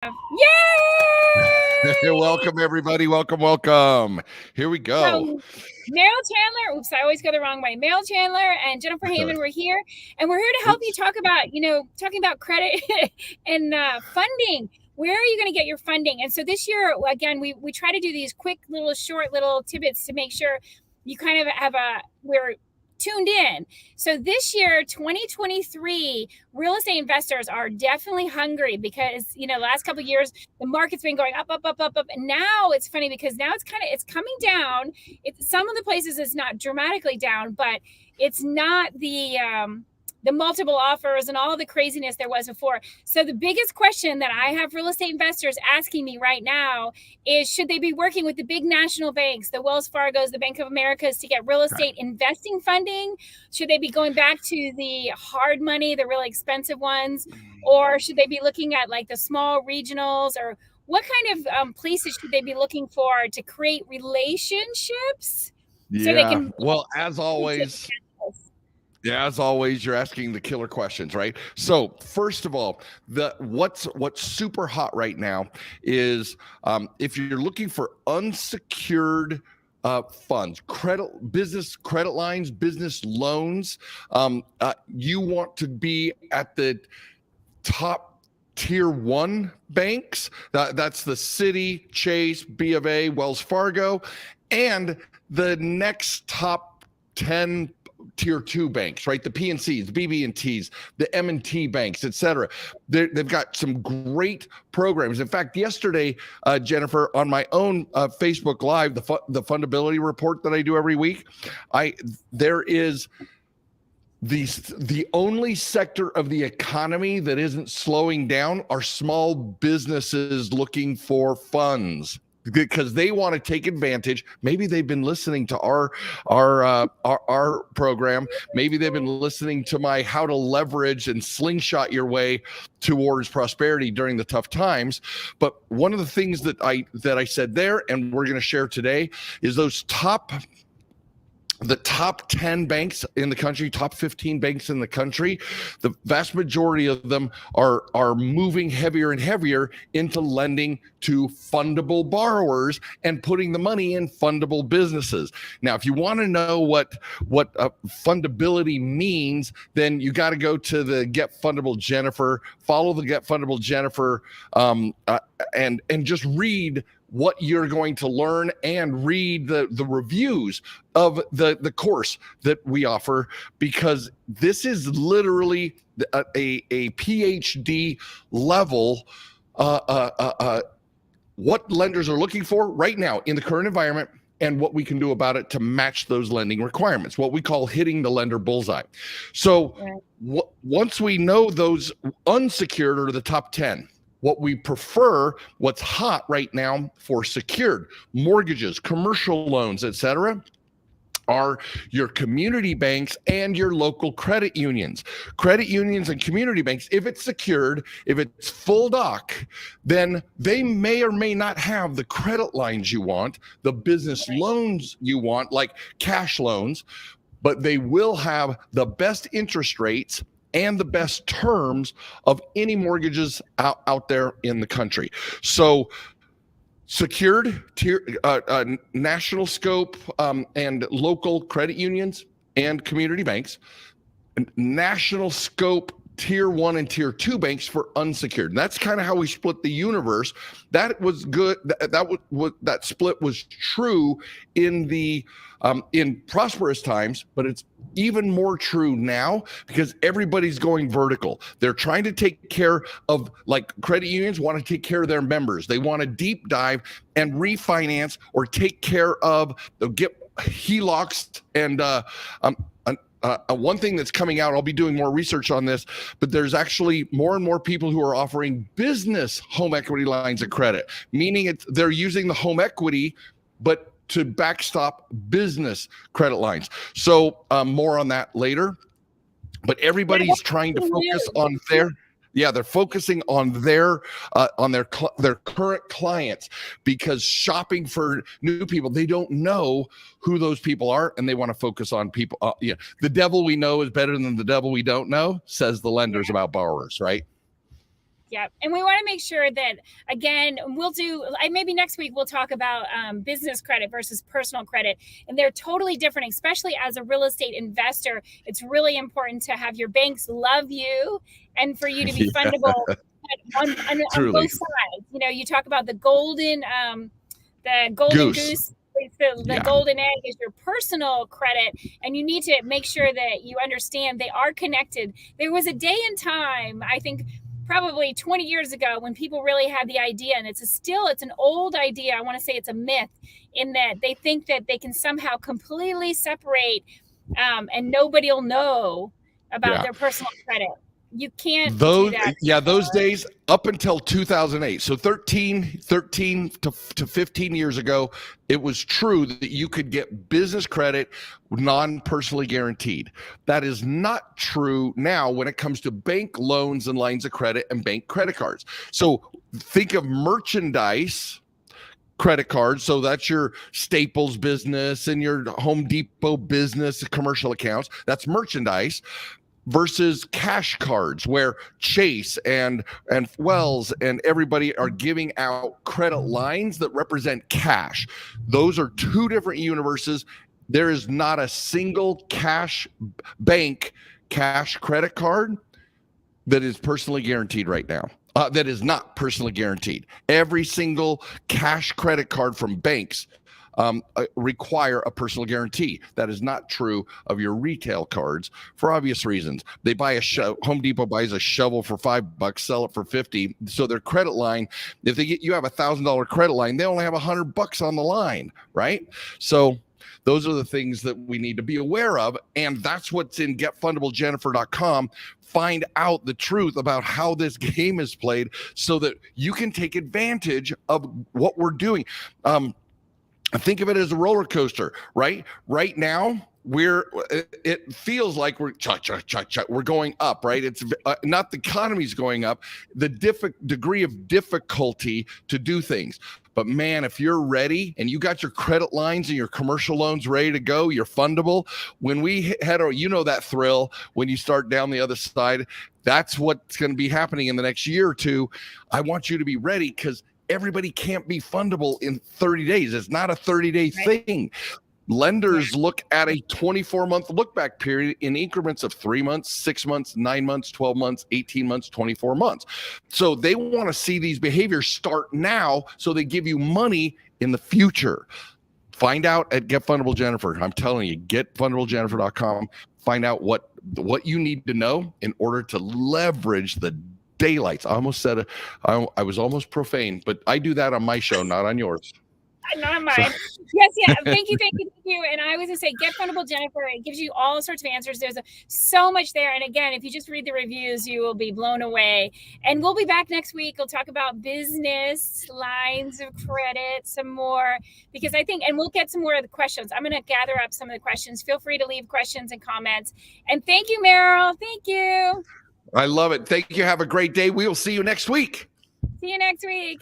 Yay! Welcome, everybody. Welcome. Here we go. So, Merrill Chandler, oops, I always go the wrong way. Merrill Chandler and Jennifer Hammond, we're here, and we're here to help you talk about, talking about credit and funding. Where are you going to get your funding? And so this year, again, we try to do these quick little short little tidbits to make sure you kind of have we're tuned in. So this year, 2023, real estate investors are definitely hungry because, last couple of years, the market's been going up. And now it's funny because now it's coming down. Some of the places it's not dramatically down, but it's not the multiple offers and all the craziness there was before. So the biggest question that I have real estate investors asking me right now is, should they be working with the big national banks, the Wells Fargos, the Bank of Americas, to get real estate investing funding? Should they be going back to the hard money, the really expensive ones? Or should they be looking at like the small regionals? Or what kind of places should they be looking for to create relationships? Yeah. So they can as always, you're asking the killer questions, right? So first of all, what's super hot right now is if you're looking for unsecured funds, business credit lines, business loans, you want to be at the top tier 1 banks. That's the Citi, Chase, B of A, Wells Fargo, and the next top 10 tier 2 banks, right? The PNCs, the BB&Ts, the M&T banks, et cetera. They've got some great programs. In fact, yesterday, Jennifer, on my own Facebook Live, the fundability report that I do every week, there is the only sector of the economy that isn't slowing down are small businesses looking for funds, because they want to take advantage. Maybe they've been listening to our program. Maybe they've been listening to my how to leverage and slingshot your way towards prosperity during the tough times. But one of the things that I said there, and we're going to share today, is the top 10 banks in the country, top 15 banks in the country, the vast majority of them are moving heavier and heavier into lending to fundable borrowers and putting the money in fundable businesses. Now, if you want to know what fundability means, then you got to go to the Get Fundable Jennifer, follow the Get Fundable Jennifer, and just read what you're going to learn and read the reviews of the course that we offer, because this is literally a PhD level what lenders are looking for right now in the current environment, and what we can do about it to match those lending requirements, what we call hitting the lender bullseye. So once we know those unsecured are the top 10, what we prefer, what's hot right now for secured mortgages, commercial loans, et cetera, are your community banks and your local credit unions. Credit unions and community banks, if it's secured, if it's full doc, then they may or may not have the credit lines you want, the business loans you want, like cash loans, but they will have the best interest rates and the best terms of any mortgages out there in the country. So secured national scope and local credit unions and community banks, national scope tier 1 and tier 2 banks for unsecured. And that's kind of how we split the universe. That was good. That split was true in prosperous times, but it's even more true now because everybody's going vertical. They're trying to take care of, like, credit unions want to take care of their members. They want to deep dive and refinance or take care of, get HELOCs and one thing that's coming out, I'll be doing more research on this, but there's actually more and more people who are offering business home equity lines of credit, meaning they're using the home equity, but to backstop business credit lines. So more on that later. But everybody's trying to focus on they're focusing on their current clients, because shopping for new people, they don't know who those people are, and they want to focus on people. The devil we know is better than the devil we don't know, says the lenders about borrowers, right? Yep. And we want to make sure that, again, maybe next week we'll talk about business credit versus personal credit. And they're totally different, especially as a real estate investor. It's really important to have your banks love you and for you to be fundable on both sides. You know, you talk about the golden goose. The golden egg is your personal credit, and you need to make sure that you understand they are connected. There was a day and time, I think probably 20 years ago, when people really had the idea, and it's an old idea. I want to say it's a myth, in that they think that they can somehow completely separate and nobody will know about their personal credit. You can't do that. Yeah, those days up until 2008. So 13 to 15 years ago, it was true that you could get business credit non-personally guaranteed. That is not true now when it comes to bank loans and lines of credit and bank credit cards. So think of merchandise credit cards. So that's your Staples business and your Home Depot business commercial accounts. That's merchandise. Versus cash cards, where Chase and Wells and everybody are giving out credit lines that represent cash. Those are two different universes. There is not a single bank cash credit card that is personally guaranteed right now. That is not personally guaranteed. Every single cash credit card from banks require a personal guarantee. That is not true of your retail cards for obvious reasons. They buy Home Depot buys a shovel for $5, sell it for $50. So their credit line, if you have $1,000 credit line, they only have $100 on the line, right? So those are the things that we need to be aware of. And that's what's in getfundablejennifer.com. Find out the truth about how this game is played so that you can take advantage of what we're doing. Think of it as a roller coaster, right? Right now, it feels like we're going up, right? It's not the economy's going up, the degree of difficulty to do things. But man, if you're ready and you got your credit lines and your commercial loans ready to go, you're fundable. When we that thrill when you start down the other side, that's what's going to be happening in the next year or two. I want you to be ready, because everybody can't be fundable in 30 days. It's not a 30-day thing. Lenders look at a 24-month look-back period in increments of 3 months, 6 months, 9 months, 12 months, 18 months, 24 months. So they want to see these behaviors start now so they give you money in the future. Find out at Get Fundable Jennifer. I'm telling you, getfundablejennifer.com. Find out what you need to know in order to leverage the daylights. I almost said I was almost profane, but I do that on my show, not on yours. Not on mine. So. Yes, yeah. Thank you. And I was going to say, Get Fundable Jennifer. It gives you all sorts of answers. There's so much there. And again, if you just read the reviews, you will be blown away. And we'll be back next week. We'll talk about business lines of credit some more, because I think, and we'll get some more of the questions. I'm going to gather up some of the questions. Feel free to leave questions and comments. And thank you, Merrill. Thank you. I love it. Thank you. Have a great day. We will see you next week. See you next week.